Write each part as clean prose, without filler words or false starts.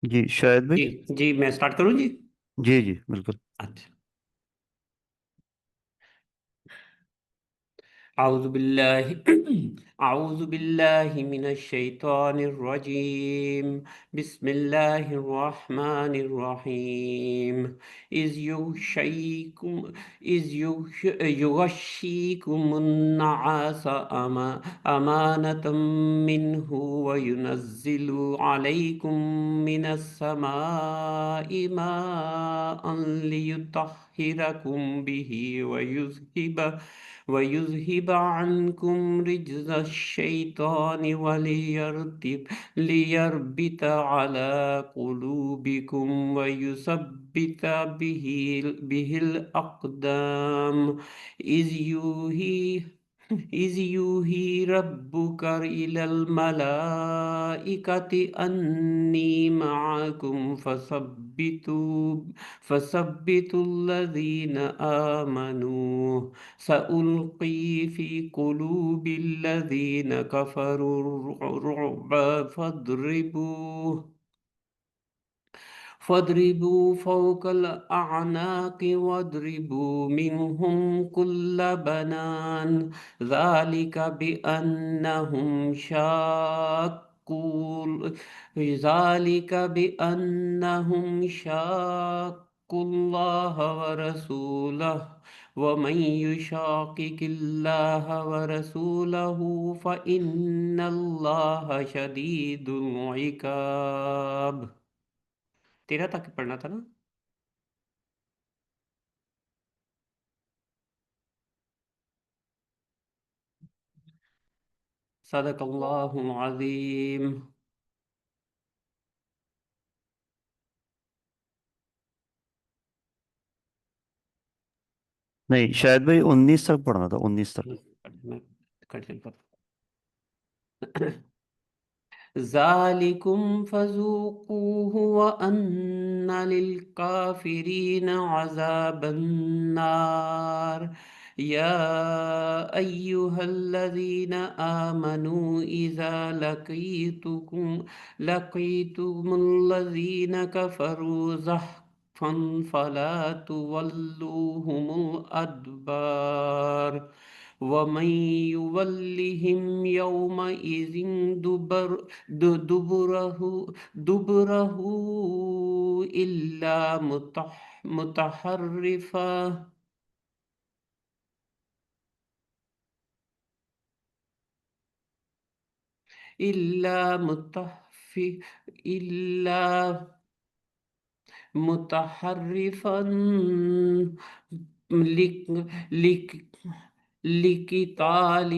جی شاید بھائی. جی جی میں سٹارٹ کروں جی. جی جی بالکل. اچھا. أعوذ بالله أعوذ بالله من الشيطان الرجيم. بسم الله الرحمن الرحيم. يغشيكم النعاس أمانة منه وينزل عليكم من السماء ماء ليطهركم به ويذهب عنكم رجز الشيطان ليربط على قلوبكم ويثبت به الأقدام. إذ يوحي ربك إلى الملائكة أني معكم فثبتوا الذين آمنوا. سألقي في قلوب الذين كفروا الرعب فاضربوا فوق الأعناق واضربوا منهم كل بنان. ذلك بأنهم شاقوا الله ورسوله ومن يشاقق الله ورسوله فإن الله شديد العقاب. 13 تک پڑھنا تھا نا. صدق اللہ العظیم. نہیں شاید بھائی 19 تک پڑھنا تھا، 19 تک. میں کنٹینیو کرتا. ذالکم فذوقوه وأن للكافرين عذاب النار. يا أيها الذين آمنوا إذا لقيتم الذين كفروا زحفا فلا تولوهم الأدبار. ومن يولهم يومئذ دبره إلا متحرفا إلا متحرفا لقتال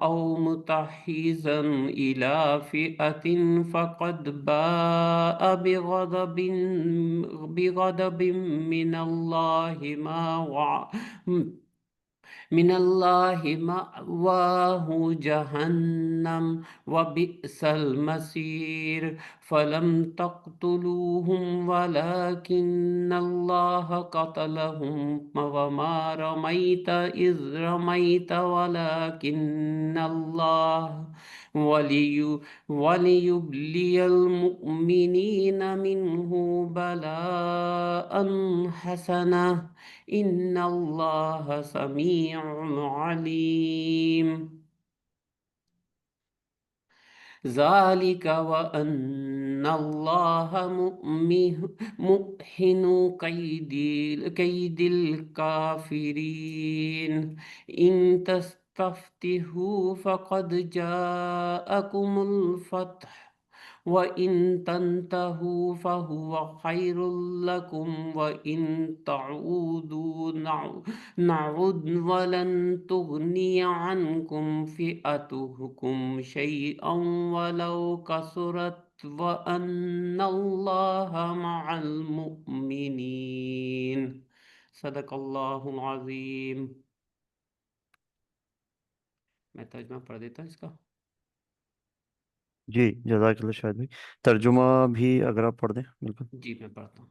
أو متحيزا إلى فئة فقد باء بغضب من الله مأواه جهنم وبئس المصير. فلم تقتلوهم ولكن الله قتلهم وما رميت إذ رميت ولكن الله وليبلي المؤمنين منه بلاء حسنا. إن الله سميع عليم. ذلك وأن الله مؤهن كيد الكافرين. إن تستفتحوا فقد جاءكم الفتح وإن تنتهوا فهو خير لكم وإن تعودوا نعد ولن تغني عنكم فئتكم شيئا ولو كثرت وأن الله مع المؤمنين. صدق اللہ العظیم. میں ترجمہ پڑھ دیتا اس کا. جی جزاک اللہ شاید بھائی. ترجمہ بھی اگر آپ پڑھ دیں. بالکل. جی میں پڑھتا ہوں.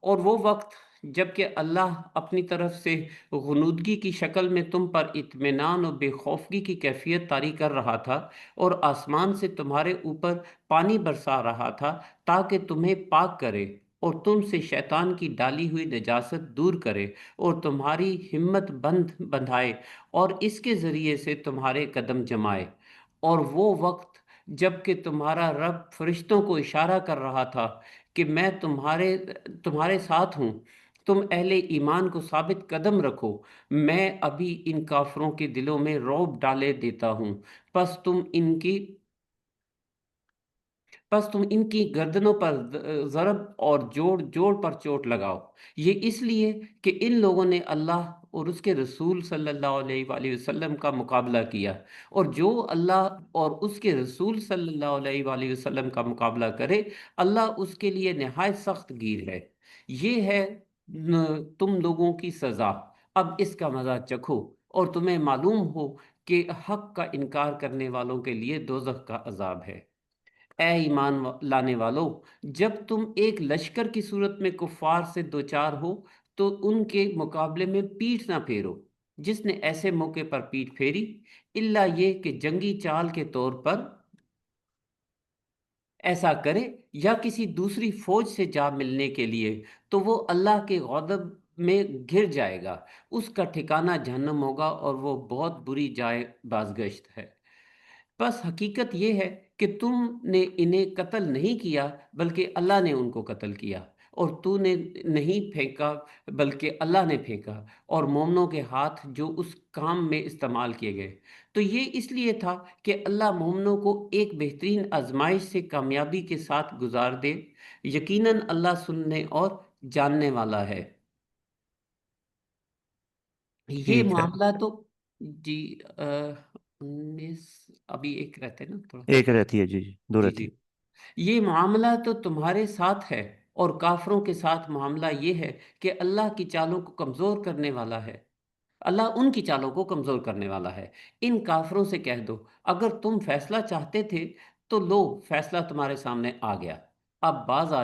اور وہ وقت جبکہ اللہ اپنی طرف سے غنودگی کی شکل میں تم پر اطمینان اور بے خوفگی کی کیفیت طاری کر رہا تھا، اور آسمان سے تمہارے اوپر پانی برسا رہا تھا تاکہ تمہیں پاک کرے اور تم سے شیطان کی ڈالی ہوئی نجاست دور کرے اور تمہاری ہمت بندھائے اور اس کے ذریعے سے تمہارے قدم جمائے۔ اور وہ وقت جب کہ تمہارا رب فرشتوں کو اشارہ کر رہا تھا کہ میں تمہارے ساتھ ہوں، تم اہل ایمان کو ثابت قدم رکھو، میں ابھی ان کافروں کے دلوں میں رعب ڈالے دیتا ہوں، پس تم ان کی گردنوں پر ضرب اور جوڑ جوڑ پر چوٹ لگاؤ۔ یہ اس لیے کہ ان لوگوں نے اللہ اور اس کے رسول صلی اللہ علیہ وآلہ وسلم کا مقابلہ کیا، اور جو اللہ اور اس کے رسول صلی اللہ علیہ وآلہ وسلم کا مقابلہ کرے، اللہ اس کے لیے نہایت سخت گیر ہے۔ یہ ہے تم لوگوں کی سزا، اب اس کا مزہ چکھو، اور تمہیں معلوم ہو کہ حق کا انکار کرنے والوں کے لیے دوزخ کا عذاب ہے۔ اے ایمان لانے والو، جب تم ایک لشکر کی صورت میں کفار سے دوچار ہو تو ان کے مقابلے میں پیٹھ نہ پھیرو۔ جس نے ایسے موقع پر پیٹھ پھیری، الا یہ کہ جنگی چال کے طور پر ایسا کرے یا کسی دوسری فوج سے جا ملنے کے لیے، تو وہ اللہ کے غضب میں گر جائے گا، اس کا ٹھکانہ جہنم ہوگا اور وہ بہت بری جائے بازگشت ہے۔ بس حقیقت یہ ہے کہ تم نے انہیں قتل نہیں کیا بلکہ اللہ نے ان کو قتل کیا، اور تو نے نہیں پھینکا بلکہ اللہ نے پھینکا، اور مومنوں کے ہاتھ جو اس کام میں استعمال کیے گئے۔ تو یہ اس لیے تھا کہ اللہ مومنوں کو ایک بہترین آزمائش سے کامیابی کے ساتھ گزار دے۔ یقیناً اللہ سننے اور جاننے والا ہے۔ یہ ٹھیک ہے، معاملہ تو جی 19 ابھی ایک رہتے نا تھوڑا۔ ایک رہتی ہے، جی جی، دو جی رہتی جی، ہے۔ یہ معاملہ تو تمہارے ساتھ ہے، اور کافروں کے ساتھ معاملہ یہ ہے کہ اللہ کی چالوں کو کمزور کرنے والا ہے۔ اللہ ان کی چالوں کو کمزور کرنے والا ہے۔ ان کافروں سے کہہ دو، اگر تم فیصلہ چاہتے تھے تو لو، فیصلہ تمہارے سامنے آ گیا، اب باز آ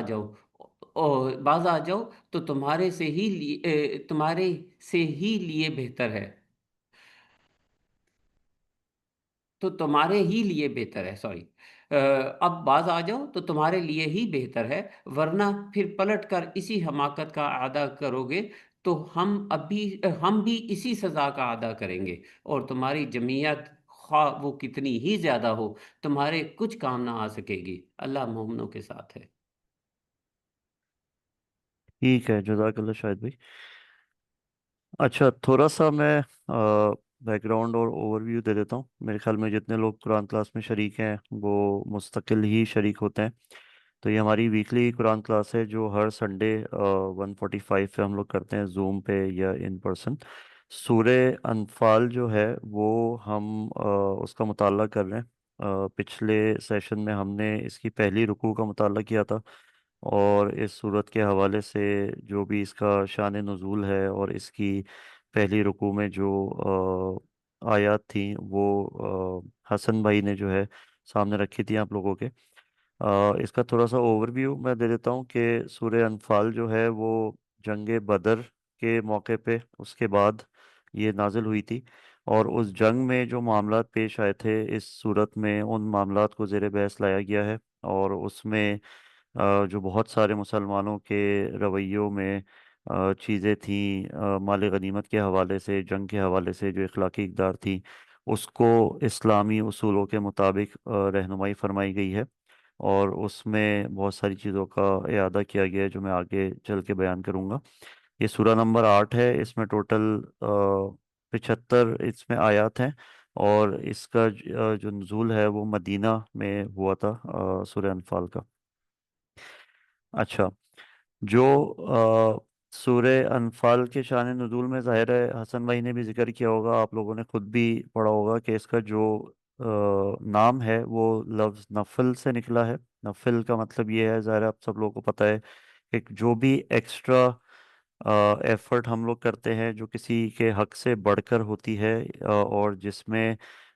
جاؤ تو تمہارے سے ہی لیے بہتر ہے، تو تمہارے ہی لیے بہتر ہے، سوری، اب باز آ جاؤ تو تمہارے لیے ہی بہتر ہے، ورنہ پھر پلٹ کر اسی حماقت کا اعادہ کرو گے تو ہم بھی اسی سزا کا اعادہ کریں گے، اور تمہاری جمعیت خواہ وہ کتنی ہی زیادہ ہو تمہارے کچھ کام نہ آ سکے گی، اللہ مومنوں کے ساتھ ہے۔ ٹھیک ہے، جزاک اللہ شاہد بھائی۔ اچھا، تھوڑا سا میں بیک گراؤنڈ اور اوور ویو دے دیتا ہوں۔ میرے خیال میں جتنے لوگ قرآن کلاس میں شریک ہیں وہ مستقل ہی شریک ہوتے ہیں۔ تو یہ ہماری ویکلی قرآن کلاس ہے جو ہر سنڈے 1:45 پہ ہم لوگ کرتے ہیں، زوم پہ یا ان پرسن۔ سورہ انفال جو ہے وہ ہم اس کا مطالعہ کر رہے ہیں۔ پچھلے سیشن میں ہم نے اس کی پہلی رکوع کا مطالعہ کیا تھا، اور اس صورت کے حوالے سے جو بھی اس کا شان نزول ہے اور اس کی پہلی رکوع میں جو آیات تھیں وہ حسن بھائی نے جو ہے سامنے رکھی تھی آپ لوگوں کے۔ اس کا تھوڑا سا اوور ویو میں دے دیتا ہوں کہ سورہ انفال جو ہے وہ جنگ بدر کے موقع پہ اس کے بعد یہ نازل ہوئی تھی، اور اس جنگ میں جو معاملات پیش آئے تھے اس صورت میں ان معاملات کو زیر بحث لایا گیا ہے، اور اس میں جو بہت سارے مسلمانوں کے رویوں میں چیزیں تھیں، مال غنیمت کے حوالے سے، جنگ کے حوالے سے جو اخلاقی اقدار تھی، اس کو اسلامی اصولوں کے مطابق رہنمائی فرمائی گئی ہے، اور اس میں بہت ساری چیزوں کا اعادہ کیا گیا ہے جو میں آگے چل کے بیان کروں گا۔ یہ سورہ نمبر 8 ہے، اس میں ٹوٹل 75 اس میں آیات ہیں، اور اس کا جو نزول ہے وہ مدینہ میں ہوا تھا، سورہ انفال کا۔ اچھا، جو سورہ انفال کے شان نزول میں ظاہر ہے حسن بھائی نے بھی ذکر کیا ہوگا، آپ لوگوں نے خود بھی پڑھا ہوگا کہ اس کا جو نام ہے وہ لفظ نفل سے نکلا ہے۔ نفل کا مطلب یہ ہے، ظاہر ہے آپ سب لوگوں کو پتہ ہے، کہ جو بھی ایکسٹرا ایفرٹ ہم لوگ کرتے ہیں جو کسی کے حق سے بڑھ کر ہوتی ہے، اور جس میں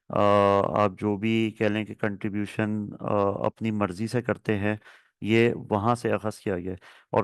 آپ جو بھی کہہ لیں کہ کنٹریبیوشن اپنی مرضی سے کرتے ہیں، یہ وہاں سے اخذ کیا گیا ہے۔ اور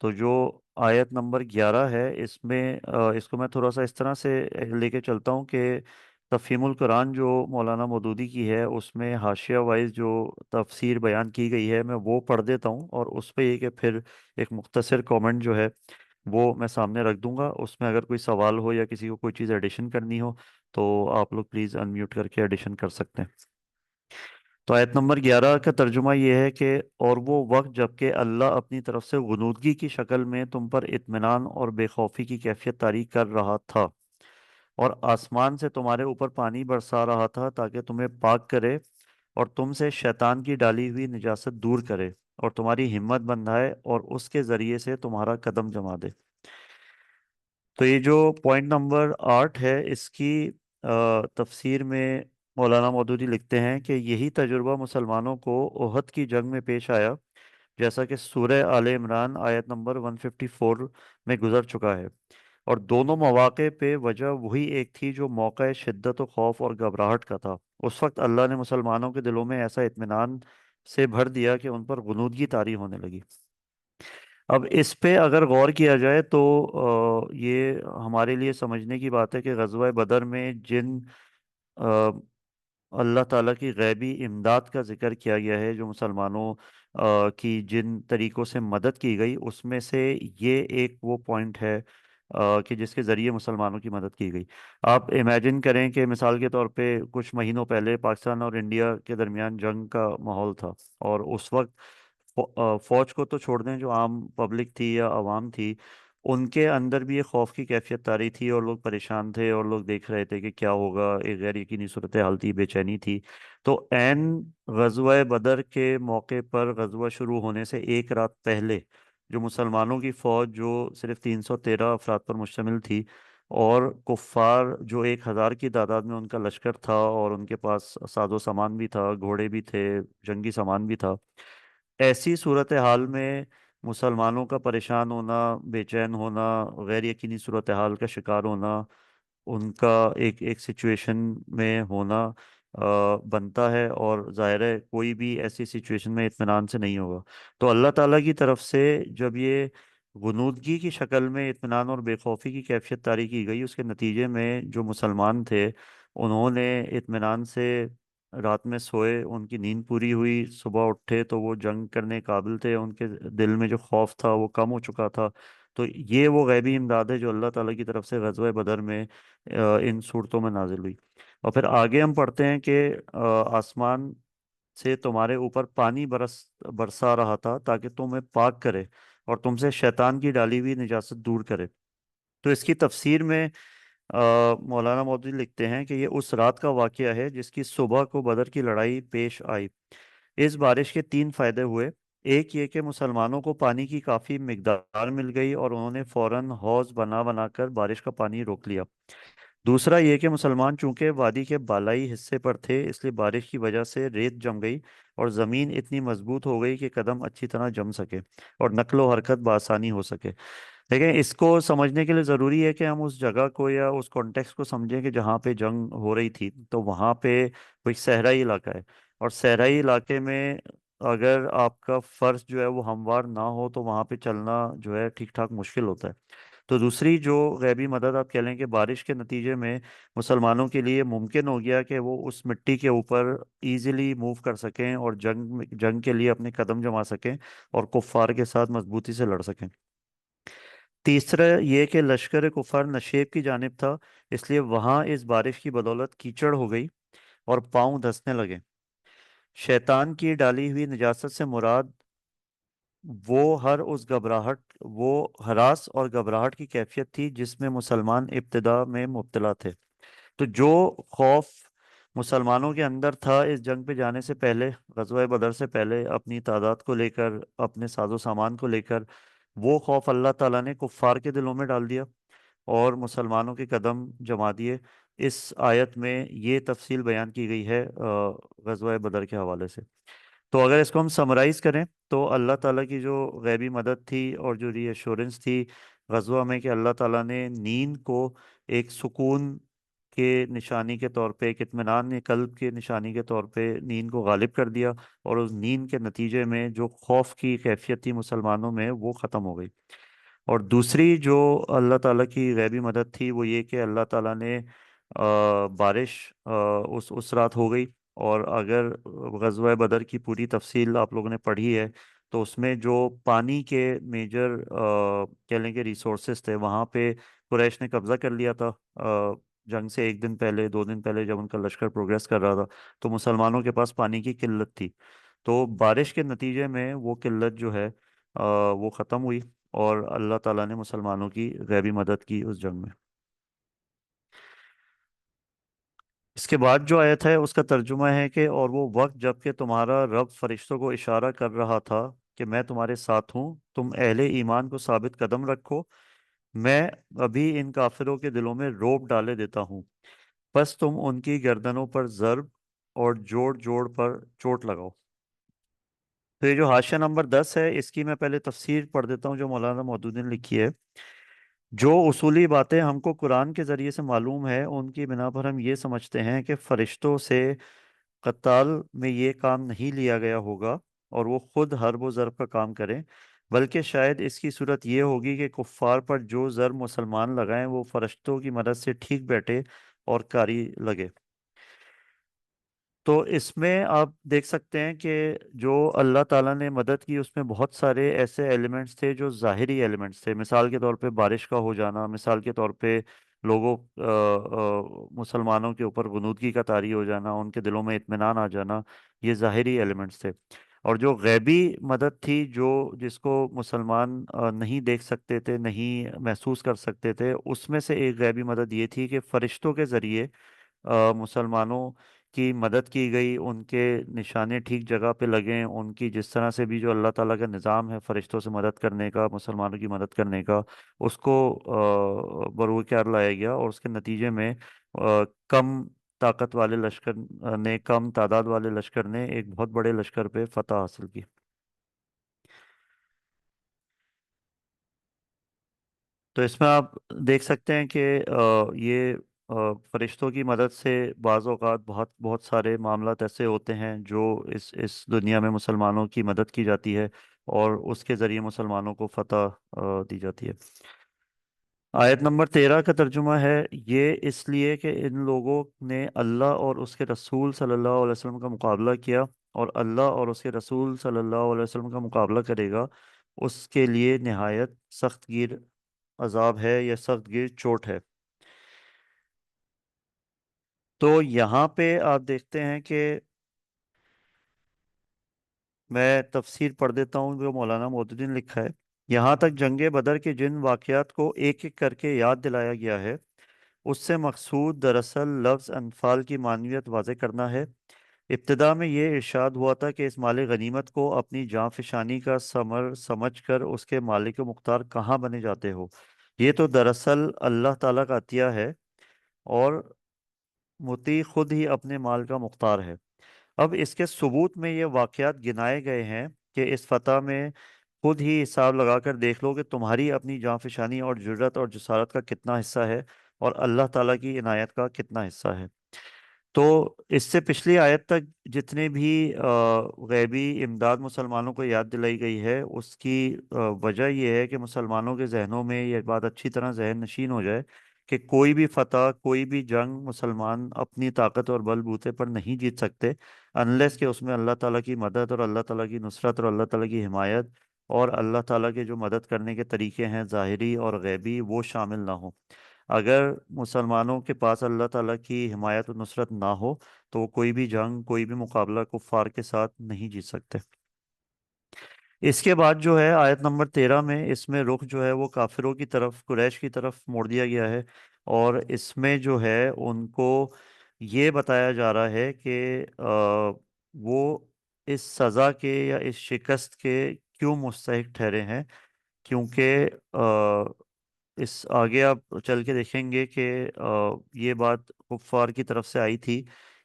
تو جو آیت نمبر 11 ہے اس میں اس کو میں تھوڑا سا اس طرح سے لے کے چلتا ہوں کہ تفہیم القرآن جو مولانا مودودی کی ہے اس میں حاشیہ وائز جو تفسیر بیان کی گئی ہے میں وہ پڑھ دیتا ہوں، اور اس پہ یہ کہ پھر ایک مختصر کامنٹ جو ہے وہ میں سامنے رکھ دوں گا، اس میں اگر کوئی سوال ہو یا کسی کو کوئی چیز ایڈیشن کرنی ہو تو آپ لوگ پلیز انمیوٹ کر کے ایڈیشن کر سکتے ہیں۔ تو آیت نمبر 11 کا ترجمہ یہ ہے کہ اور وہ وقت جب کہ اللہ اپنی طرف سے غنودگی کی شکل میں تم پر اطمینان اور بے خوفی کی کیفیت طاری کر رہا تھا، اور آسمان سے تمہارے اوپر پانی برسا رہا تھا تاکہ تمہیں پاک کرے اور تم سے شیطان کی ڈالی ہوئی نجاست دور کرے اور تمہاری ہمت بندھائے اور اس کے ذریعے سے تمہارا قدم جما دے۔ تو یہ جو پوائنٹ نمبر 8 ہے اس کی تفسیر میں مولانا مودودی لکھتے ہیں کہ یہی تجربہ مسلمانوں کو احد کی جنگ میں پیش آیا، جیسا کہ سورہ آل عمران آیت نمبر 154 میں گزر چکا ہے، اور دونوں مواقع پہ وجہ وہی ایک تھی جو موقع شدت و خوف اور گھبراہٹ کا تھا۔ اس وقت اللہ نے مسلمانوں کے دلوں میں ایسا اطمینان سے بھر دیا کہ ان پر غنودگی طاری ہونے لگی۔ اب اس پہ اگر غور کیا جائے تو یہ ہمارے لیے سمجھنے کی بات ہے کہ غزوہ بدر میں جن آ، اللہ تعالیٰ کی غیبی امداد کا ذکر کیا گیا ہے، جو مسلمانوں کی جن طریقوں سے مدد کی گئی، اس میں سے یہ ایک وہ پوائنٹ ہے کہ جس کے ذریعے مسلمانوں کی مدد کی گئی۔ آپ امیجن کریں کہ مثال کے طور پہ کچھ مہینوں پہلے پاکستان اور انڈیا کے درمیان جنگ کا ماحول تھا، اور اس وقت فوج کو تو چھوڑ دیں، جو عام پبلک تھی یا عوام تھی ان کے اندر بھی ایک خوف کی کیفیت طاری تھی، اور لوگ پریشان تھے اور لوگ دیکھ رہے تھے کہ کیا ہوگا، ایک غیر یقینی صورتحال تھی، بے چینی تھی۔ تو عین غزوہ بدر کے موقع پر غزوہ شروع ہونے سے ایک رات پہلے جو مسلمانوں کی فوج جو صرف 313 افراد پر مشتمل تھی، اور کفار جو 1000 کی تعداد میں ان کا لشکر تھا، اور ان کے پاس ساز و سامان بھی تھا، گھوڑے بھی تھے، جنگی سامان بھی تھا، ایسی صورتحال میں مسلمانوں کا پریشان ہونا، بے چین ہونا، غیر یقینی صورتحال کا شکار ہونا، ان کا ایک ایک سچویشن میں ہونا بنتا ہے، اور ظاہر ہے کوئی بھی ایسی سچویشن میں اطمینان سے نہیں ہوگا۔ تو اللہ تعالیٰ کی طرف سے جب یہ غنودگی کی شکل میں اطمینان اور بے خوفی کی کیفیت طاری کی گئی، اس کے نتیجے میں جو مسلمان تھے انہوں نے اطمینان سے رات میں سوئے، ان کی نیند پوری ہوئی، صبح اٹھے تو وہ جنگ کرنے قابل تھے، ان کے دل میں جو خوف تھا وہ کم ہو چکا تھا۔ تو یہ وہ غیبی امداد ہے جو اللہ تعالیٰ کی طرف سے غزوہ بدر میں ان صورتوں میں نازل ہوئی۔ اور پھر آگے ہم پڑھتے ہیں کہ آسمان سے تمہارے اوپر پانی برسا رہا تھا تاکہ تمہیں پاک کرے اور تم سے شیطان کی ڈالی ہوئی نجاست دور کرے۔ تو اس کی تفسیر میں مولانا مودودی لکھتے ہیں کہ یہ اس رات کا واقعہ ہے جس کی صبح کو بدر کی لڑائی پیش آئی۔ اس بارش کے 3 فائدے ہوئے۔ ایک یہ کہ مسلمانوں کو پانی کی کافی مقدار مل گئی اور انہوں نے فوراً حوض بنا بنا کر بارش کا پانی روک لیا۔ دوسرا یہ کہ مسلمان چونکہ وادی کے بالائی حصے پر تھے، اس لیے بارش کی وجہ سے ریت جم گئی اور زمین اتنی مضبوط ہو گئی کہ قدم اچھی طرح جم سکے اور نقل و حرکت بآسانی ہو سکے۔ لیکن اس کو سمجھنے کے لیے ضروری ہے کہ ہم اس جگہ کو یا اس کانٹیکس کو سمجھیں کہ جہاں پہ جنگ ہو رہی تھی، تو وہاں پہ کوئی صحرائی علاقہ ہے، اور صحرائی علاقے میں اگر آپ کا فرش جو ہے وہ ہموار نہ ہو تو وہاں پہ چلنا جو ہے ٹھیک ٹھاک مشکل ہوتا ہے۔ تو دوسری جو غیبی مدد آپ کہہ لیں کہ بارش کے نتیجے میں مسلمانوں کے لیے ممکن ہو گیا کہ وہ اس مٹی کے اوپر ایزیلی موو کر سکیں اور جنگ کے لیے اپنے قدم جما سکیں اور کفار کے ساتھ مضبوطی سے لڑ سکیں۔ تیسرا یہ کہ لشکر کفار نشیب کی جانب تھا، اس لیے وہاں اس بارش کی بدولت کیچڑ ہو گئی اور پاؤں دھسنے لگے۔ شیطان کی ڈالی ہوئی نجاست سے مراد وہ ہراس اور گھبراہٹ کی کیفیت تھی جس میں مسلمان ابتدا میں مبتلا تھے۔ تو جو خوف مسلمانوں کے اندر تھا اس جنگ پہ جانے سے پہلے، غزوہ بدر سے پہلے، اپنی تعداد کو لے کر، اپنے ساز و سامان کو لے کر، وہ خوف اللہ تعالیٰ نے کفار کے دلوں میں ڈال دیا اور مسلمانوں کے قدم جما دیے۔ اس آیت میں یہ تفصیل بیان کی گئی ہے غزوہ بدر کے حوالے سے۔ تو اگر اس کو ہم سمرائز کریں تو اللہ تعالیٰ کی جو غیبی مدد تھی اور جو ری ایشورنس تھی غزوہ میں، کہ اللہ تعالیٰ نے نیند کو ایک سکون کے نشانی کے طور پہ، ایک اطمینان قلب کے نشانی کے طور پہ نیند کو غالب کر دیا، اور اس نیند کے نتیجے میں جو خوف کی کیفیت تھی مسلمانوں میں وہ ختم ہو گئی۔ اور دوسری جو اللہ تعالیٰ کی غیبی مدد تھی وہ یہ کہ اللہ تعالیٰ نے بارش اس رات ہو گئی۔ اور اگر غزوہ بدر کی پوری تفصیل آپ لوگوں نے پڑھی ہے تو اس میں جو پانی کے میجر کہہ لیں کہ ریسورسز تھے، وہاں پہ قریش نے قبضہ کر لیا تھا جنگ سے ایک دن پہلے، دو دن پہلے، جب ان کا لشکر پروگریس کر رہا تھا تو مسلمانوں کے پاس پانی کی قلت تھی۔ تو بارش کے نتیجے میں وہ قلت جو ہے وہ ختم ہوئی، اور اللہ تعالیٰ نے مسلمانوں کی غیبی مدد کی اس جنگ میں۔ اس کے بعد جو آیت ہے اس کا ترجمہ ہے کہ اور وہ وقت جب کہ تمہارا رب فرشتوں کو اشارہ کر رہا تھا کہ میں تمہارے ساتھ ہوں، تم اہل ایمان کو ثابت قدم رکھو، میں ابھی ان کافروں کے دلوں میں روب ڈالے دیتا ہوں، بس تم ان کی گردنوں پر ضرب اور جوڑ جوڑ پر چوٹ لگاؤ۔ تو یہ جو حاشیہ نمبر 10 ہے اس کی میں پہلے تفسیر پڑھ دیتا ہوں جو مولانا مودودی نے لکھی ہے۔ جو اصولی باتیں ہم کو قرآن کے ذریعے سے معلوم ہے ان کی بنا پر ہم یہ سمجھتے ہیں کہ فرشتوں سے قتال میں یہ کام نہیں لیا گیا ہوگا اور وہ خود حرب و ضرب کا کام کریں، بلکہ شاید اس کی صورت یہ ہوگی کہ کفار پر جو ضرب مسلمان لگائیں وہ فرشتوں کی مدد سے ٹھیک بیٹھے اور کاری لگے۔ تو اس میں آپ دیکھ سکتے ہیں کہ جو اللہ تعالیٰ نے مدد کی اس میں بہت سارے ایسے ایلیمنٹس تھے جو ظاہری ایلیمنٹس تھے، مثال کے طور پہ بارش کا ہو جانا، مثال کے طور پہ لوگوں مسلمانوں کے اوپر غنودگی کا طاری ہو جانا، ان کے دلوں میں اطمینان آ جانا، یہ ظاہری ایلیمنٹس تھے۔ اور جو غیبی مدد تھی جو جس کو مسلمان نہیں دیکھ سکتے تھے، نہیں محسوس کر سکتے تھے، اس میں سے ایک غیبی مدد یہ تھی کہ فرشتوں کے ذریعے مسلمانوں کی مدد کی گئی، ان کے نشانے ٹھیک جگہ پہ لگیں، ان کی جس طرح سے بھی جو اللہ تعالیٰ کا نظام ہے فرشتوں سے مدد کرنے کا، مسلمانوں کی مدد کرنے کا، اس کو بروئے کار لایا گیا، اور اس کے نتیجے میں کم طاقت والے لشکر نے، کم تعداد والے لشکر نے ایک بہت بڑے لشکر پہ فتح حاصل کی۔ تو اس میں آپ دیکھ سکتے ہیں کہ یہ فرشتوں کی مدد سے بعض اوقات بہت بہت سارے معاملات ایسے ہوتے ہیں جو اس دنیا میں مسلمانوں کی مدد کی جاتی ہے اور اس کے ذریعے مسلمانوں کو فتح دی جاتی ہے۔ آیت نمبر 13 کا ترجمہ ہے، یہ اس لیے کہ ان لوگوں نے اللہ اور اس کے رسول صلی اللہ علیہ وسلم کا مقابلہ کیا، اور اللہ اور اس کے رسول صلی اللہ علیہ وسلم کا مقابلہ کرے گا اس کے لیے نہایت سخت گیر عذاب ہے یا سخت گیر چوٹ ہے۔ تو یہاں پہ آپ دیکھتے ہیں کہ میں تفسیر پڑھ دیتا ہوں جو مولانا مودودی نے لکھا ہے۔ یہاں تک جنگ بدر کے جن واقعات کو ایک ایک کر کے یاد دلایا گیا ہے اس سے مقصود دراصل لفظ انفال کی معنویت واضح کرنا ہے۔ ابتدا میں یہ ارشاد ہوا تھا کہ اس مال غنیمت کو اپنی جاں فشانی کا ثمر سمجھ کر اس کے مالک و مختار کہاں بنے جاتے ہو، یہ تو دراصل اللہ تعالیٰ کا عطیہ ہے، اور مطیع خود ہی اپنے مال کا مختار ہے۔ اب اس کے ثبوت میں یہ واقعات گنائے گئے ہیں کہ اس فتح میں خود ہی حساب لگا کر دیکھ لو کہ تمہاری اپنی جاں فشانی اور جرت اور جسارت کا کتنا حصہ ہے اور اللہ تعالیٰ کی عنایت کا کتنا حصہ ہے۔ تو اس سے پچھلی آیت تک جتنے بھی غیبی امداد مسلمانوں کو یاد دلائی گئی ہے اس کی وجہ یہ ہے کہ مسلمانوں کے ذہنوں میں یہ بات اچھی طرح ذہن نشین ہو جائے کہ کوئی بھی فتح، کوئی بھی جنگ مسلمان اپنی طاقت اور بل بوتے پر نہیں جیت سکتے انلیس کہ اس میں اللہ تعالیٰ کی مدد اور اللہ تعالیٰ کی نصرت اور اللہ تعالیٰ کی حمایت اور اللہ تعالیٰ کے جو مدد کرنے کے طریقے ہیں ظاہری اور غیبی وہ شامل نہ ہوں۔ اگر مسلمانوں کے پاس اللہ تعالیٰ کی حمایت و نصرت نہ ہو تو وہ کوئی بھی جنگ، کوئی بھی مقابلہ کفار کے ساتھ نہیں جیت سکتے۔ اس کے بعد جو ہے آیت نمبر 13 میں اس میں رخ جو ہے وہ کافروں کی طرف، قریش کی طرف موڑ دیا گیا ہے، اور اس میں جو ہے ان کو یہ بتایا جا رہا ہے کہ وہ اس سزا کے یا اس شکست کے کیوں مستحق ٹھہرے ہیں، کیونکہ اس آگے آپ چل کے دیکھیں گے کہ یہ بات کفار کی طرف سے آئی تھی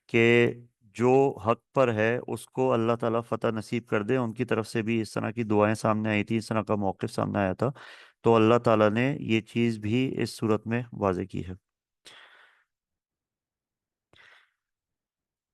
کہ جو حق پر ہے اس کو اللہ تعالیٰ فتح نصیب کر دے، ان کی طرف سے بھی اس طرح کی دعائیں سامنے آئی تھی، اس طرح کا موقف سامنے آیا تھا، تو اللہ تعالیٰ نے یہ چیز بھی اس صورت میں واضح کی ہے۔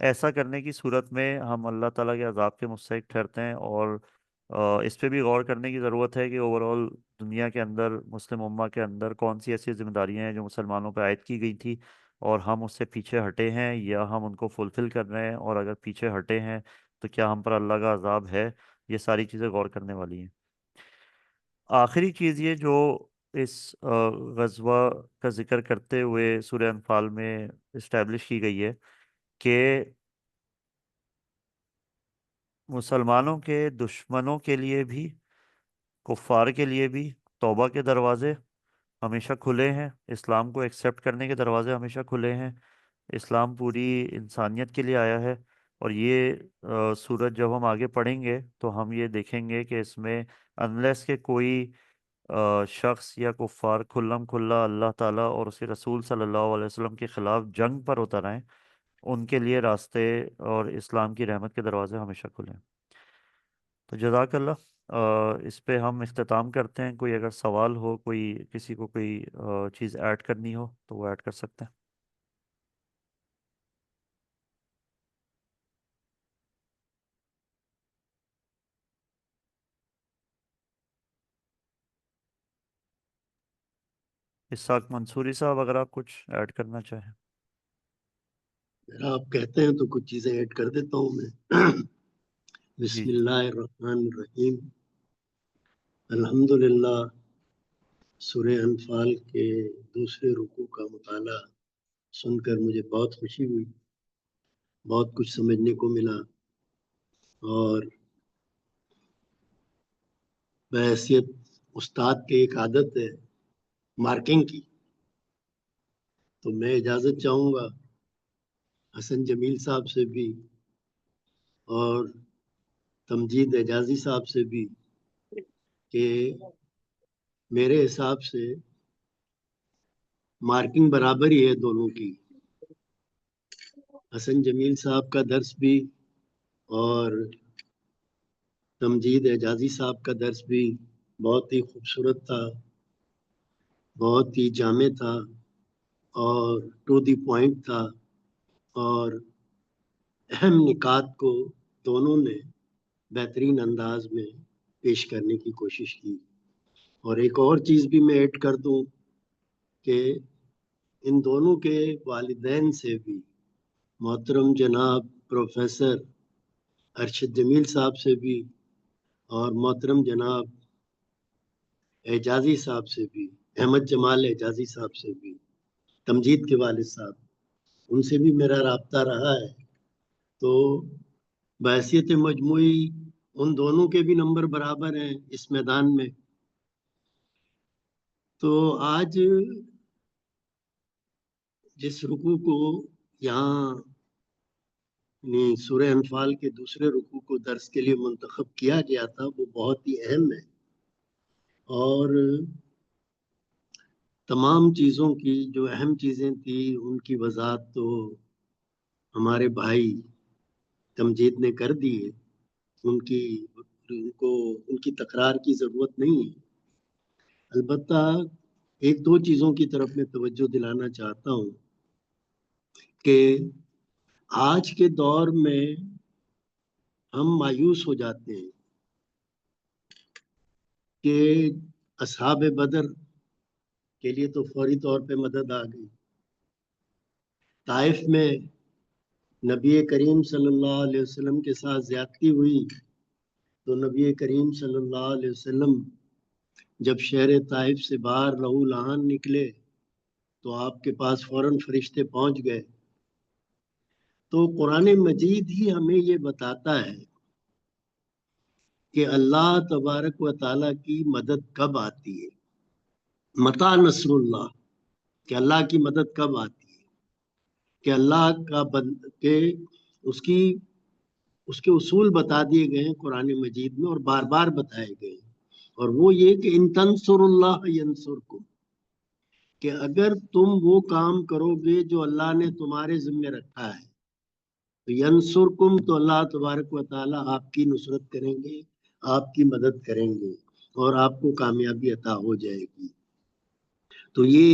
ایسا کرنے کی صورت میں ہم اللہ تعالیٰ کے عذاب کے مستحق ٹھہرتے ہیں، اور اس پہ بھی غور کرنے کی ضرورت ہے کہ اوور آل دنیا کے اندر، مسلم امہ کے اندر کون سی ایسی ذمہ داریاں ہیں جو مسلمانوں پہ عائد کی گئی تھی اور ہم اس سے پیچھے ہٹے ہیں یا ہم ان کو فلفل کر رہے ہیں، اور اگر پیچھے ہٹے ہیں تو کیا ہم پر اللہ کا عذاب ہے۔ یہ ساری چیزیں غور کرنے والی ہیں۔ آخری چیز یہ جو اس غزوہ کا ذکر کرتے ہوئے سورہ انفال میں اسٹیبلش کی گئی ہے کہ مسلمانوں کے دشمنوں کے لیے بھی، کفار کے لیے بھی توبہ کے دروازے ہمیشہ کھلے ہیں، اسلام کو ایکسیپٹ کرنے کے دروازے ہمیشہ کھلے ہیں۔ اسلام پوری انسانیت کے لیے آیا ہے، اور یہ سورج جب ہم آگے پڑھیں گے تو ہم یہ دیکھیں گے کہ اس میں انلیس کہ کوئی شخص یا کفار کھلم کھلا اللہ تعالیٰ اور اس کے رسول صلی اللہ علیہ وسلم کے خلاف جنگ پر اتر آئیں، ان کے لیے راستے اور اسلام کی رحمت کے دروازے ہمیشہ کھلے ہیں۔ تو جزاک اللہ۔ اس پہ ہم اختتام کرتے ہیں۔ کوئی اگر سوال ہو، کوئی کسی کو کوئی چیز ایڈ کرنی ہو تو وہ ایڈ کر سکتے ہیں۔ اسحاق منصوری صاحب، اگر آپ کچھ ایڈ کرنا چاہیں۔ آپ کہتے ہیں تو کچھ چیزیں ایڈ کر دیتا ہوں میں۔ جی بسم جی۔ اللہ الرحمن الرحیم۔ الحمدللہ، سورہ انفال کے دوسرے رکوع کا مطالعہ سن کر مجھے بہت خوشی ہوئی، بہت کچھ سمجھنے کو ملا، اور بحیثیت استاد کے ایک عادت ہے مارکنگ کی، تو میں اجازت چاہوں گا حسن جمیل صاحب سے بھی اور تمجید اعجازی صاحب سے بھی کہ میرے حساب سے مارکنگ برابر ہی ہے دونوں کی۔ حسن جمیل صاحب کا درس بھی اور تمجید اعجازی صاحب کا درس بھی بہت ہی خوبصورت تھا، بہت ہی جامع تھا، اور ٹو دی پوائنٹ تھا، اور اہم نکات کو دونوں نے بہترین انداز میں پیش کرنے کی کوشش کی۔ اور ایک اور چیز بھی میں ایڈ کر دوں کہ ان دونوں کے والدین سے بھی، محترم جناب پروفیسر ارشد جمیل صاحب سے بھی اور محترم جناب اعجازی صاحب سے بھی، احمد جمال اعجازی صاحب سے بھی، تمجید کے والد صاحب، ان سے بھی میرا رابطہ رہا ہے۔ تو بحیثیت مجموعی ان دونوں کے بھی نمبر برابر ہیں اس میدان میں۔ تو آج جس رکوع کو یہاں سورہ انفال کے دوسرے رکوع کو درس کے لیے منتخب کیا گیا تھا، وہ بہت ہی اہم ہے، اور تمام چیزوں کی جو اہم چیزیں تھیں ان کی وضاحت تو ہمارے بھائی تمجید نے کر دی ہے، ان کی تکرار کی ضرورت نہیں ہے۔ البتہ ایک دو چیزوں کی طرف میں توجہ دلانا چاہتا ہوں کہ آج کے دور میں ہم مایوس ہو جاتے ہیں کہ اصحاب بدر کے لیے تو فوری طور پہ مدد آ گئی، طائف میں نبی کریم صلی اللہ علیہ وسلم کے ساتھ زیادتی ہوئی تو نبی کریم صلی اللہ علیہ وسلم جب شہر طائف سے باہر لہو لہان نکلے تو آپ کے پاس فوراً فرشتے پہنچ گئے۔ تو قرآن مجید ہی ہمیں یہ بتاتا ہے کہ اللہ تبارک و تعالیٰ کی مدد کب آتی ہے، متى نصر اللہ، کہ اللہ کی مدد کب آتی ہے، کہ اللہ کا کہ اس کے اصول بتا دیے گئے ہیں قرآن مجید میں اور بار بار بتائے گئے ہیں، اور وہ یہ کہ ان تنصر اللہ ینصرکم، کہ اگر تم وہ کام کرو گے جو اللہ نے تمہارے ذمہ رکھا ہے تو ینصرکم، تو اللہ تبارک و تعالیٰ آپ کی نصرت کریں گے، آپ کی مدد کریں گے، اور آپ کو کامیابی عطا ہو جائے گی۔ تو یہ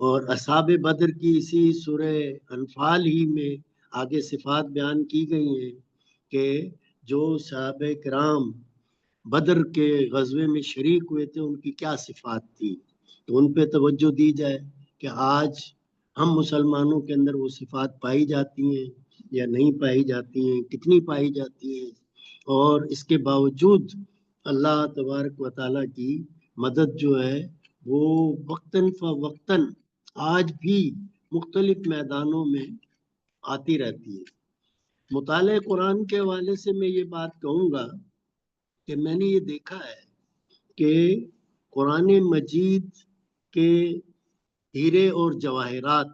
اور اصحاب بدر کی اسی سورہ انفال ہی میں آگے صفات بیان کی گئی ہیں کہ جو صحابہ کرام بدر کے غزوے میں شریک ہوئے تھے ان کی کیا صفات تھی، تو ان پہ توجہ دی جائے کہ آج ہم مسلمانوں کے اندر وہ صفات پائی جاتی ہیں یا نہیں پائی جاتی ہیں، کتنی پائی جاتی ہیں، اور اس کے باوجود اللہ تبارک و تعالیٰ کی مدد جو ہے وہ وقتاً فوقتاً آج بھی مختلف میدانوں میں آتی رہتی ہے۔ مطالعہ قرآن کے حوالے سے میں یہ بات کہوں گا کہ میں نے یہ دیکھا ہے کہ قرآن مجید کے ہیرے اور جواہرات،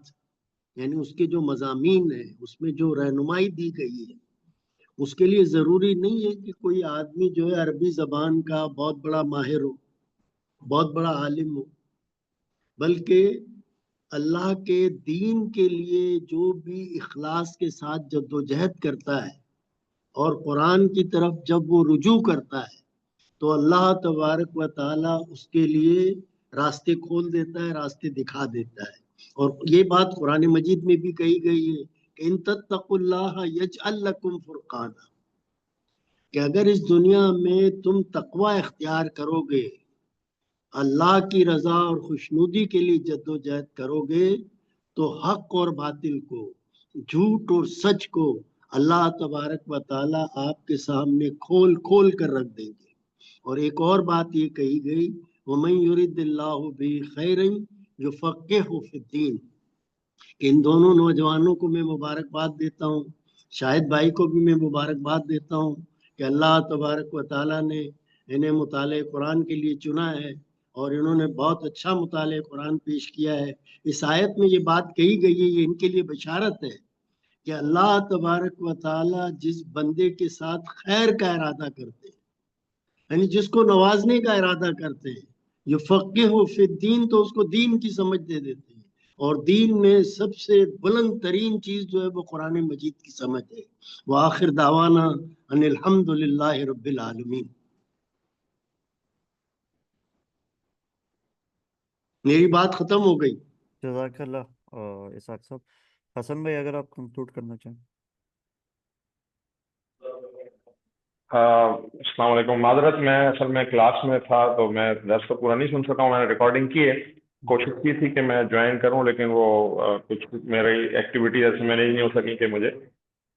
یعنی اس کے جو مضامین ہیں، اس میں جو رہنمائی دی گئی ہے، اس کے لیے ضروری نہیں ہے کہ کوئی آدمی جو ہے عربی زبان کا بہت بڑا ماہر ہو، بہت بڑا عالم ہو، بلکہ اللہ کے دین کے لیے جو بھی اخلاص کے ساتھ جدوجہد کرتا ہے اور قرآن کی طرف جب وہ رجوع کرتا ہے تو اللہ تبارک و تعالیٰ اس کے لیے راستے کھول دیتا ہے، راستے دکھا دیتا ہے۔ اور یہ بات قرآن مجید میں بھی کہی گئی ہے کہ ان تتقوا اللہ یجعل لکم فرقانا، کہ اگر اس دنیا میں تم تقوی اختیار کرو گے، اللہ کی رضا اور خوشنودی کے لیے جدوجہد کرو گے، تو حق اور باطل کو، جھوٹ اور سچ کو اللہ تبارک و تعالیٰ آپ کے سامنے کھول کھول کر رکھ دیں گے۔ اور ایک اور بات یہ کہی گئی وَمَن يُرِدِ اللَّهُ بِهِ خَيْرًا يُفَقِّهْهُ فِي الدِّينِ، کہ ان دونوں نوجوانوں کو میں مبارکباد دیتا ہوں، شاہد بھائی کو بھی میں مبارکباد دیتا ہوں کہ اللہ تبارک و تعالیٰ نے انہیں مطالعہ قرآن کے لیے چنا ہے اور انہوں نے بہت اچھا مطالعہ قرآن پیش کیا ہے۔ اس آیت میں یہ بات کہی گئی ہے، یہ ان کے لیے بشارت ہے کہ اللہ تبارک و تعالیٰ جس بندے کے ساتھ خیر کا ارادہ کرتے ہیں، یعنی جس کو نوازنے کا ارادہ کرتے ہیں، یفقہہ فی الدین، تو اس کو دین کی سمجھ دے دیتے ہیں، اور دین میں سب سے بلند ترین چیز جو ہے وہ قرآن مجید کی سمجھ ہے۔ وآخر دعوانا ان الحمد للہ رب العالمین۔ میری بات ختم ہو گئی۔ جزاک اللہ اسحاق صاحب۔ حسن بھائی اگر آپ کنکلوڈ کرنا چاہیں۔ السلام علیکم، معذرت میں اصل میں کلاس میں تھا تو میں درس تو پورا نہیں سن سکا ہوں، میں نے ریکارڈنگ کی ہے، کوشش کی تھی کہ میں جوائن کروں لیکن وہ کچھ میری ایکٹیویٹی ایسی میں نہیں ہو سکی کہ مجھے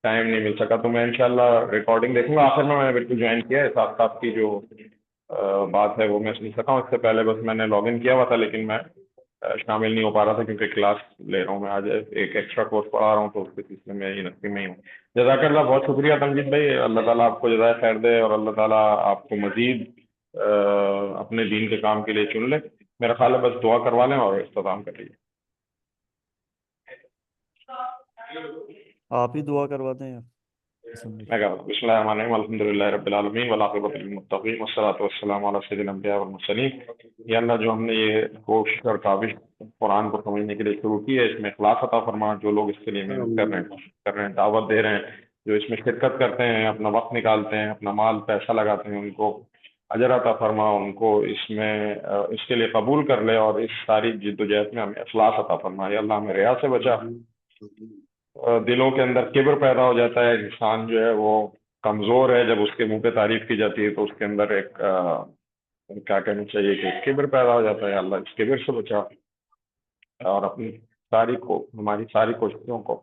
ٹائم نہیں مل سکا، تو میں انشاءاللہ ریکارڈنگ دیکھوں گا۔ آخر میں نے بالکل جوائن کیا ہے، ساتھ ساتھ کی جو بات ہے وہ میں سن سکا ہوں، اس سے پہلے بس میں نے لاگ ان کیا ہوا تھا لیکن میں شامل نہیں ہو پا رہا تھا کیونکہ کلاس لے رہا ہوں، میں آج ایک ایکسٹرا کورس پڑھا رہا ہوں تو اس کے سلسلے میں یہ نقطے میں ہی ہوں۔ جزاک اللہ، بہت شکریہ تمجید بھائی، اللہ تعالیٰ آپ کو جزائے خیر دے اور اللہ تعالیٰ آپ کو مزید اپنے دین کے کام کے لیے چن لے۔ میرا خیال ہے بس دعا کروا لیں اور اختتام کر لیجیے۔ آپ ہی دعا کروا دیں یا حسن بھائی؟ میں کہا بسم اللہ الرحمن الرحیم، الحمد للہ رب العالمین والعاقبۃ للمتقین والصلاۃ والسلام علی سید الانبیاء والمرسلین۔ یا اللہ، جو ہم نے یہ کوشش اور کاوش قرآن کو سمجھنے کے لیے شروع کی ہے، اس میں اخلاص عطا فرما، جو لوگ اس کے لیے محنت کر رہے ہیں، دعوت دے رہے ہیں، جو اس میں شرکت کرتے ہیں، اپنا وقت نکالتے ہیں، اپنا مال پیسہ لگاتے ہیں، ان کو اجر عطا فرما، ان کو اس میں اس کے لیے قبول کر لے اور اس ساری جد و جہد میں ہمیں اخلاص عطا فرما۔ یا اللہ ہمیں ریا سے بچا۔ دلوں کے اندر کبر پیدا ہو جاتا ہے، انسان جو ہے وہ کمزور ہے، جب اس کے منہ پہ تعریف کی جاتی ہے تو اس کے اندر ایک کیا کہنا چاہیے کہ کبر پیدا ہو جاتا ہے۔ اللہ اس کبر سے بچا اور اپنی ہماری ساری کوششوں کو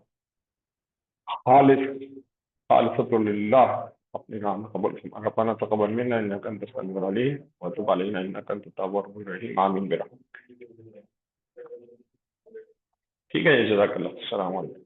خالصۃ للہ اپنے کام قبول فرما۔ ربنا تقبل منا انک انت السمیع العلیم وتب علینا انک انت التواب الرحیم، آمین برحمتک۔ ٹھیک ہے، جزاک اللہ، السلام علیکم۔